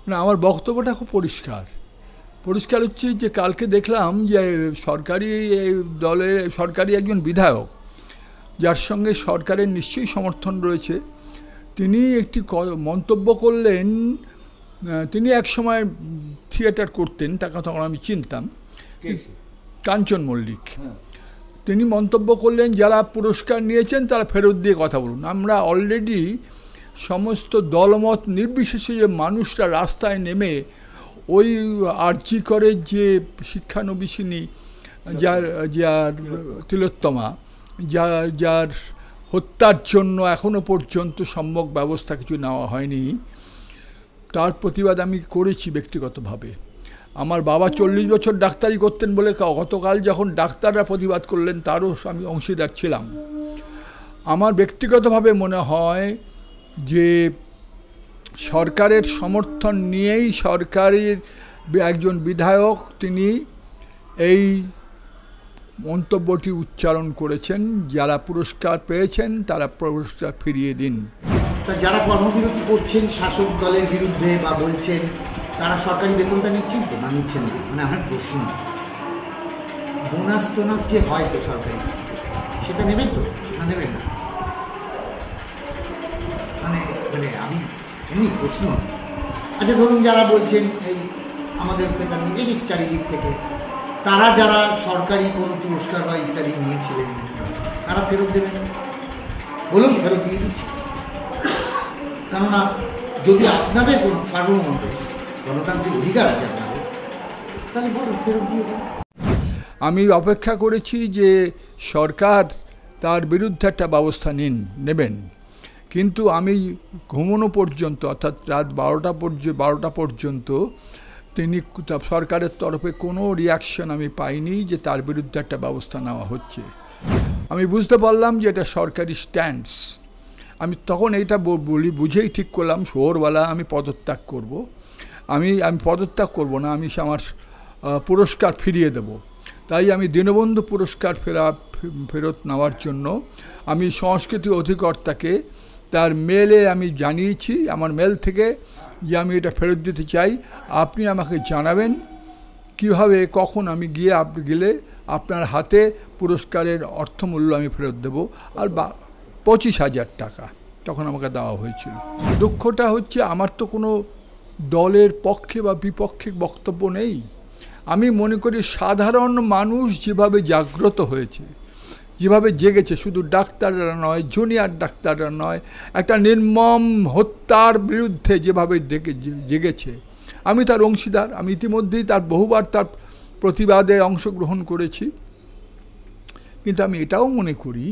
না, আমার বক্তব্যটা খুব পরিষ্কার হচ্ছে যে কালকে দেখলাম যে সরকারি দলের সরকারি একজন বিধায়ক, যার সঙ্গে সরকারের নিশ্চয়ই সমর্থন রয়েছে, তিনি একটি মন্তব্য করলেন। তিনি একসময় থিয়েটার করতেন, তাকে তখন আমি চিনতাম, কাঞ্চন মল্লিক। তিনি মন্তব্য করলেন, যারা পুরস্কার নিয়েছেন তারা ফেরত দিয়ে কথা বলুন। আমরা অলরেডি সমস্ত দলমত নির্বিশেষে যে মানুষরা রাস্তায় নেমে ওই আর্জি করে যে শিক্ষানবিশিনী, যার তিলোত্তমা, যার হত্যার জন্য এখনও পর্যন্ত সম্যক ব্যবস্থা কিছু নেওয়া হয়নি, তার প্রতিবাদ আমি করেছি ব্যক্তিগতভাবে। আমার বাবা 40 বছর ডাক্তারি করতেন বলে গতকাল যখন ডাক্তাররা প্রতিবাদ করলেন তারও আমি অংশীদার ছিলাম। আমার ব্যক্তিগতভাবে মনে হয় যে সরকারের সমর্থন নিয়েই সরকারের একজন বিধায়ক তিনি এই মন্তব্যটি উচ্চারণ করেছেন, যারা পুরস্কার পেয়েছেন তারা পুরস্কার ফিরিয়ে দিন। তা যারা কর্মবিরতি করছেন শাসক দলের বিরুদ্ধে বা বলছেন, তারা সরকারি বেতনটা নিচ্ছেন তো না নিচ্ছেন না? মানে আমার প্রশ্ন, বোনাস টোনাস যে হয় তো সরকারি, সেটা নেবেন তো না নেবেন না? মানে মানে আমি এমনি প্রশ্ন। আচ্ছা ধরুন যারা বলছেন এই আমাদের ফেডারেল এদিক চারিদিক থেকে, তারা যারা সরকারি কোনো পুরস্কার বা ইত্যাদি নিয়েছিলেন তারা ফেরত দেবেন না? বলুন, ফেরত দিয়ে দিচ্ছি। কেননা যদি আপনাদের কোনো সার্বভৌম দেশ, গণতান্ত্রিক অধিকার আছে আপনাদের, তাহলে বলুন ফেরত দিয়ে দেন। আমি অপেক্ষা করেছি যে সরকার তার বিরুদ্ধে একটা ব্যবস্থা নেবেন, কিন্তু আমি ঘুমানো পর্যন্ত অর্থাৎ রাত 12টা পর্যন্ত তিনি সরকারের তরফে কোনো রিয়াকশন আমি পাইনি যে তার বিরুদ্ধে একটা ব্যবস্থা নেওয়া হচ্ছে। আমি বুঝতে পারলাম যে এটা সরকারি স্ট্যান্ডস। আমি তখন এইটা বুঝেই ঠিক করলাম ভোরবেলা আমি পদত্যাগ করব। আমি পদত্যাগ করব না, আমি আমার পুরস্কার ফিরিয়ে দেব। তাই আমি দীনবন্ধু পুরস্কার ফেরত নেওয়ার জন্য আমি সংস্কৃতি অধিকর্তাকে তার মেলে আমি জানিয়েছি, আমার মেল থেকে, যে আমি এটা ফেরত দিতে চাই। আপনি আমাকে জানাবেন কিভাবে, কখন আমি গেলে আপনার হাতে পুরস্কারের অর্থমূল্য আমি ফেরত দেব। আর 25,000 টাকা তখন আমাকে দেওয়া হয়েছিল। দুঃখটা হচ্ছে আমার তো কোনো দলের পক্ষে বা বিপক্ষে বক্তব্য নেই। আমি মনে করি সাধারণ মানুষ যেভাবে জাগ্রত হয়েছে, যেভাবে জেগেছে, শুধু ডাক্তাররা নয়, জুনিয়র ডাক্তাররা নয়, একটা নির্মম হত্যার বিরুদ্ধে যেভাবে জেগেছে, আমি তার অংশীদার। আমি ইতিমধ্যেই বহুবার তার প্রতিবাদে অংশগ্রহণ করেছি। কিন্তু আমি এটাও মনে করি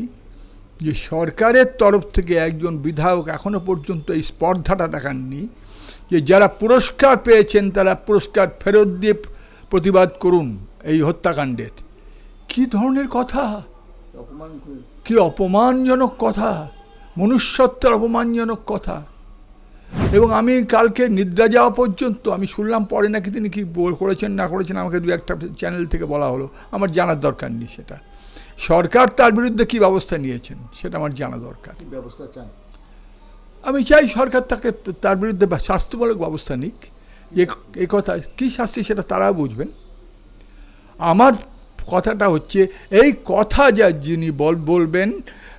যে সরকারের তরফ থেকে একজন বিধায়ক এখনো পর্যন্ত এই স্পর্ধাটা দেখাননি যে যারা পুরস্কার পেয়েছেন তারা পুরস্কার ফেরত দিয়ে প্রতিবাদ করুন এই হত্যাকাণ্ডের। কি ধরনের কথা, কি অপমানজনক কথা, মনুষ্যত্বের অপমানজনক কথা। এবং আমি কালকে নিদ্রা যাওয়া পর্যন্ত আমি শুনলাম, পরে নাকি তিনি কি করেছেন না করেছেন আমাকে 2-1টা চ্যানেল থেকে বলা হলো, আমার জানার দরকার নেই সেটা। সরকার তার বিরুদ্ধে কি ব্যবস্থা নিয়েছেন সেটা আমার জানা দরকার। ব্যবস্থা চান? আমি চাই সরকার তার বিরুদ্ধে শাস্তিমূলক ব্যবস্থা নিক। এই কথা কী শাস্তি সেটা তারা বুঝবেন। আমার কথাটা হচ্ছে এই কথা যা যিনি বলবেন,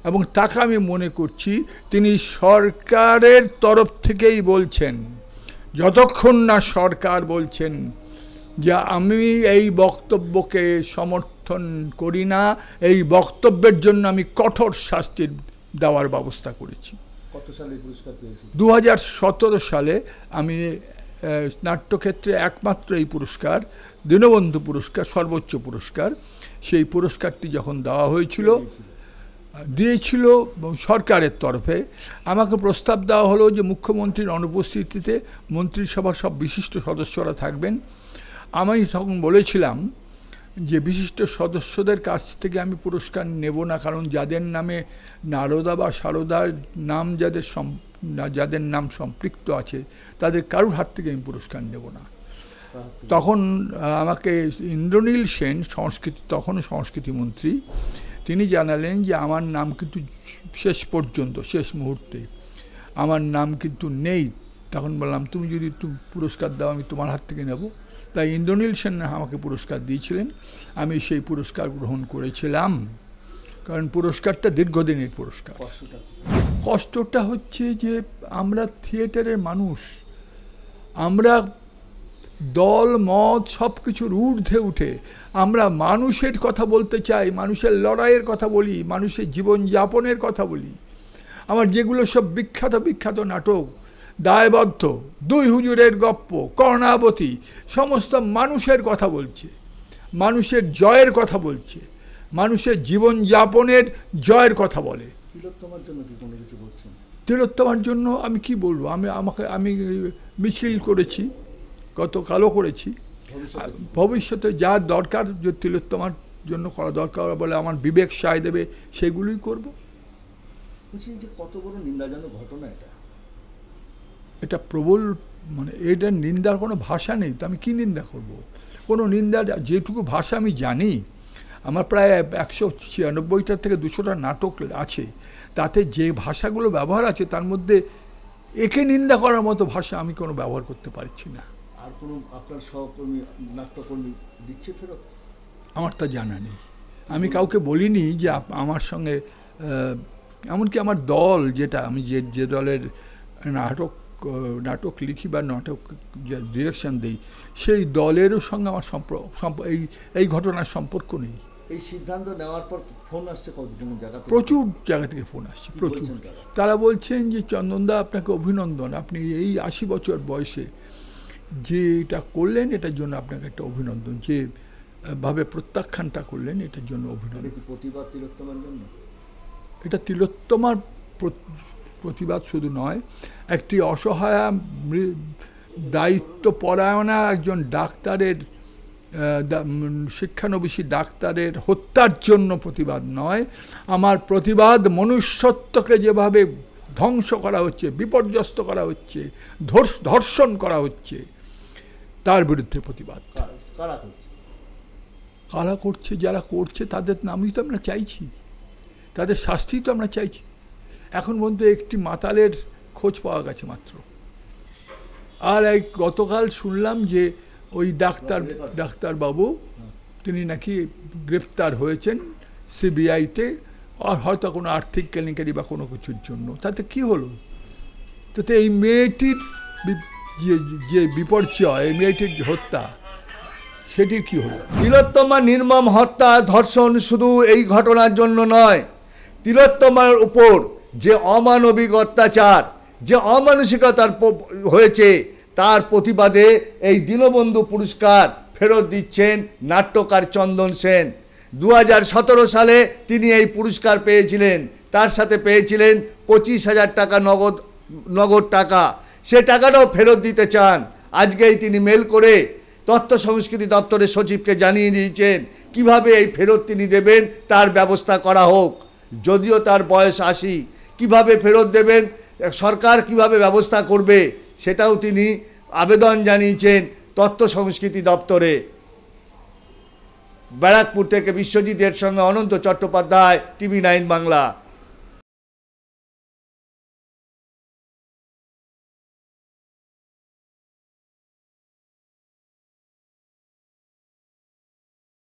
এবং তাকে আমি মনে করছি তিনি সরকারের তরফ থেকেই বলছেন। যতক্ষণ না সরকার বলছেন যে আমি এই বক্তব্যকে সমর্থন করি না, এই বক্তব্যের জন্য আমি কঠোর শাস্তি দেওয়ার ব্যবস্থা করেছি। কত সালে পুরস্কার পেয়েছেন? 2017 সালে আমি নাট্যক্ষেত্রে একমাত্র এই পুরস্কার, দীনবন্ধু পুরস্কার, সর্বোচ্চ পুরস্কার, সেই পুরস্কারটি যখন দেওয়া দিয়েছিল সরকারের তরফে, আমাকে প্রস্তাব দেওয়া হলো যে মুখ্যমন্ত্রীর অনুপস্থিতিতে মন্ত্রিসভার সব বিশিষ্ট সদস্যরা থাকবেন। আমি তখন বলেছিলাম যে বিশিষ্ট সদস্যদের কাছ থেকে আমি পুরস্কার নেব না, কারণ যাদের নামে নারদা বা সারদার নাম যাদের নাম সম্পৃক্ত আছে তাদের কারোর হাত থেকে আমি পুরস্কার নেব না। তখন আমাকে ইন্দ্রনীল সেন, তখনও সংস্কৃতিমন্ত্রী, তিনি জানালেন যে আমার নাম কিন্তু শেষ মুহূর্তে আমার নাম কিন্তু নেই তখন বললাম তুমি যদি পুরস্কার দাও আমি তোমার হাত থেকে নেব। তাই ইন্দ্রনীল সেন আমাকে পুরস্কার দিয়েছিলেন, আমি সেই পুরস্কার গ্রহণ করেছিলাম, কারণ পুরস্কারটা দীর্ঘদিনের পুরস্কার। কষ্টটা হচ্ছে যে আমরা থিয়েটারের মানুষ, আমরা দল মত সব কিছুর ঊর্ধ্বে উঠে আমরা মানুষের কথা বলতে চাই, মানুষের লড়াইয়ের কথা বলি, মানুষের জীবনযাপনের কথা বলি। আমার যেগুলো সব বিখ্যাত বিখ্যাত নাটক, দায়বদ্ধ, দুই হুজুরের গপ্প, কর্ণাবতী, সমস্ত মানুষের কথা বলছে, মানুষের জয়ের কথা বলছে, মানুষের জীবনযাপনের জয়ের কথা বলে। তিলোত্তমার জন্য কি কোনো কিছু বলছেন? তিলোত্তমার জন্য আমি কি বলবো, আমি মিছিল করেছি, গতকালও করেছি। ভবিষ্যতে যা দরকার যে তিলোত্তমার জন্য করা দরকার বলে আমার বিবেক সায় দেবে সেগুলোই করব। বলছি যে কত বড় নিন্দাজনক ঘটনা এটা, এটা প্রবল, মানে এটার নিন্দার কোনো ভাষা নেই, তো আমি কি নিন্দা করব? কোনো নিন্দার যেটুকু ভাষা আমি জানি, আমার প্রায় 196টার থেকে 200টা নাটক আছে, তাতে যে ভাষাগুলো ব্যবহার আছে তার মধ্যে একে নিন্দা করার মতো ভাষা আমি কোনো ব্যবহার করতে পারছি না। আর কোনো আপনার সহকর্মী নাট্যকর্মী দিচ্ছে ফেরত? আমার তা জানা নেই, আমি কাউকে বলিনি যে আমার সঙ্গে, এমনকি আমার দল, যেটা আমি যে দলের নাটক লিখি বা নাটক ডিরেকশন দিই, সেই দলেরও সঙ্গে আমার এই ঘটনার সম্পর্ক নেই। এই সিদ্ধান্ত নেওয়ার পর ফোন আসছে কতজন জায়গা থেকে? প্রচুর জায়গা থেকে ফোন আসছে, প্রচুর। তারা বলছেন যে চন্দনদা আপনাকে অভিনন্দন, আপনি এই 80 বছর বয়সে যে এটা করলেন এটার জন্য আপনাকে একটা অভিনন্দন, যে ভাবে প্রত্যাখ্যানটা করলেন এটার জন্য অভিনন্দন। প্রতিবাদ তিলোত্তমার জন্য? এটা তিলোত্তমার প্রতিবাদ শুধু নয়, একটি অসহায় দায়িত্বপরায়ণা একজন ডাক্তারের, শিক্ষানবিশী ডাক্তারের হত্যার জন্য প্রতিবাদ নয়। আমার প্রতিবাদ মনুষ্যত্বকে যেভাবে ধ্বংস করা হচ্ছে, বিপর্যস্ত করা হচ্ছে, ধর্ষণ করা হচ্ছে, তার বিরুদ্ধে প্রতিবাদ। কারা করছে? যারা করছে তাদের নামই তো আমরা চাইছি, তাদের শাস্তি তো আমরা চাইছি। এখন পর্যন্ত একটি মাতালের খোঁজ পাওয়া গেছে মাত্র। আর এই গতকাল শুনলাম যে ওই ডাক্তারবাবু তিনি নাকি গ্রেফতার হয়েছেন সিবিআইতে, আর হয়তো কোনো আর্থিক কেলেঙ্কারি বা কোনো কিছুর জন্য। তাতে কি হলো? তাতে এই মেয়েটির যে বিপর্যয়, এই মেয়েটির হত্যা, সেটির কি হলো? তিলোত্তমা নির্মম হত্যা, ধর্ষণ শুধু এই ঘটনার জন্য নয়, তিলোত্তমার উপর যে অমানবিক অত্যাচার, যে অমানসিকতার হয়েছে, তার প্রতিবাদে এই দীনবন্ধু পুরস্কার ফেরত দিচ্ছেন নাট্যকার চন্দন সেন। 2017 সালে তিনি এই পুরস্কার পেয়েছিলেন, তার সাথে পেয়েছিলেন 25,000 টাকা নগদ টাকা। সে টাকাটাও ফেরত দিতে চান। আজকেই তিনি মেল করে তথ্য সংস্কৃতি দপ্তরের সচিবকে জানিয়ে দিয়েছেন কিভাবে এই ফেরত তিনি দেবেন, তার ব্যবস্থা করা হোক। যদিও তার বয়স 80, কিভাবে ফেরত দেবেন, সরকার কিভাবে ব্যবস্থা করবে, সেটাও তিনি আবেদন জানিয়েছেন তথ্য সংস্কৃতি দপ্তরে। ব্যারাকপুর থেকে বিশ্বজিতের সঙ্গে অনন্ত চট্টোপাধ্যায়, TV9 বাংলা।